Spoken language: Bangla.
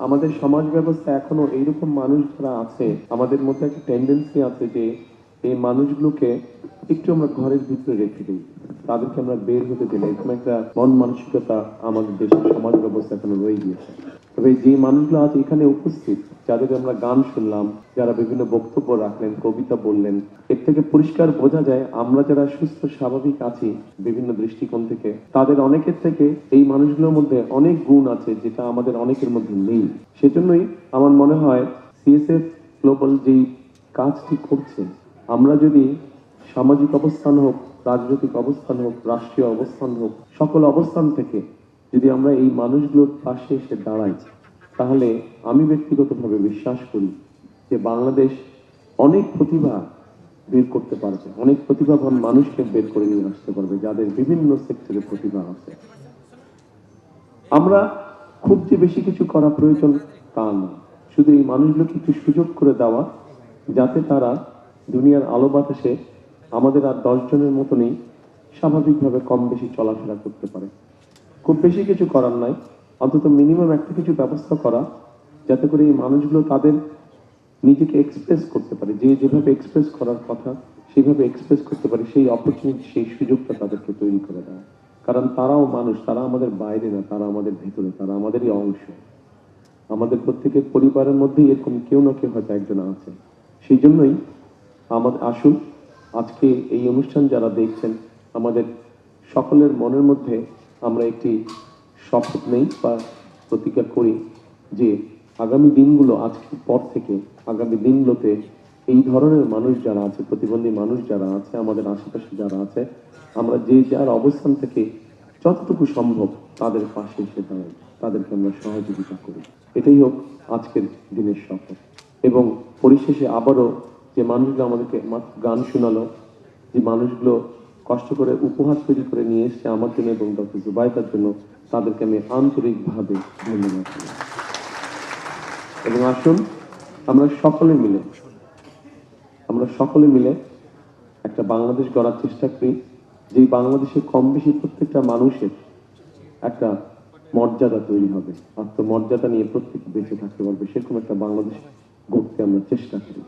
আমাদের সমাজ ব্যবস্থা এখনো এইরকম মানুষ যারা আছে, আমাদের মধ্যে একটা টেন্ডেন্সি আছে যে এই মানুষগুলোকে একটু আমরা ঘরের ভিতরে রেখে দিই, তাদেরকে আমরা বের হতে দিই না। এরকম একটা মন মানসিকতা আমাদের দেশের সমাজ ব্যবস্থা এখনো রয়ে গিয়েছে। তবে যে মানুষগুলো আজ এখানে উপস্থিত, যাদের আমরা গান শুনলাম, যারা বিভিন্ন বক্তব্য রাখলেন, কবিতা বললেন, এর থেকে পরিষ্কার বোঝা যায় আমরা যারা সুস্থ স্বাভাবিক আছি বিভিন্ন দৃষ্টিকোণ থেকে, তাদের অনেকের থেকে এই মানুষগুলোর মধ্যে অনেক গুণ আছে যেটা আমাদের অনেকের মধ্যে নেই। সেজন্যই আমার মনে হয় সিএসএফ গ্লোবাল যেই কাজটি করছে, আমরা যদি সামাজিক অবস্থান হোক, রাজনৈতিক অবস্থান হোক, রাষ্ট্রীয় অবস্থান হোক, সকল অবস্থান থেকে যদি আমরা এই মানুষগুলোর পাশে এসে দাঁড়াই, তাহলে আমি ব্যক্তিগতভাবে বিশ্বাস করি যে বাংলাদেশ অনেক প্রতিভা বের করতে পারবে, অনেক প্রতিভাবান মানুষকে বের করে নিয়ে আসতে পারবে যাদের বিভিন্ন সেক্টরে প্রতিভা আছে। আমরা খুব যে বেশি কিছু করা প্রয়োজন তা না, শুধু এই মানুষগুলোকে একটু সুযোগ করে দেওয়া যাতে তারা দুনিয়ার আলো বাতাসে আমাদের আর 10 জনের মতনই স্বাভাবিকভাবে কম বেশি চলাফেরা করতে পারে। খুব বেশি কিছু করার নাই, অন্তত মিনিমাম একটা কিছু ব্যবস্থা করা যাতে করে এই মানুষগুলো তাদের নিজেকে এক্সপ্রেস করতে পারে, যে যেভাবে এক্সপ্রেস করার কথা সেভাবে এক্সপ্রেস করতে পারে, সেই অপরচুনিটি, সেই সুযোগটা তাদেরকে তৈরি করে দেয়। কারণ তারাও মানুষ, তারা আমাদের বাইরে না, তারা আমাদের ভেতরে, তারা আমাদেরই অংশ। আমাদের প্রত্যেকের পরিবারের মধ্যেই এরকম কেউ না কেউ হয়তো একজন আছে। সেই জন্যই আমাদের আসুন আজকে এই অনুষ্ঠান যারা দেখছেন, আমাদের সকলের মনের মধ্যে আমরা একটি শপথ নেই বা প্রতিজ্ঞা করি যে আগামী দিনগুলো আজকের পর থেকে আগামী দিনগুলোতে এই ধরনের মানুষ যারা আছে, প্রতিবন্ধী মানুষ যারা আছে, আমাদের আশেপাশে যারা আছে, আমরা যে যার অবস্থান থেকে যতটুকু সম্ভব তাদের পাশে এসে দাঁড়াই, তাদেরকে আমরা সহযোগিতা করি। এটাই হোক আজকের দিনের শপথ। এবং পরিশেষে আবারও যে মানুষগুলো আমাদেরকে মাত্র গান শোনালো, যে মানুষগুলো কষ্ট করে উপহার তৈরি করে নিয়ে এসছে আমার জন্য এবং ডক্টর জুবাইদার জন্য, তাদেরকে আমি আন্তরিকভাবে ধন্যবাদ জানাই। এবং আসুন আমরা সকলে মিলে একটা বাংলাদেশ গড়ার চেষ্টা করি, যে বাংলাদেশে কম বেশি প্রত্যেকটা মানুষের একটা মর্যাদা তৈরি হবে, আত্মমর্যাদা নিয়ে প্রত্যেকে বেঁচে থাকতে পারবে, সেরকম একটা বাংলাদেশ গড়তে আমরা চেষ্টা করি।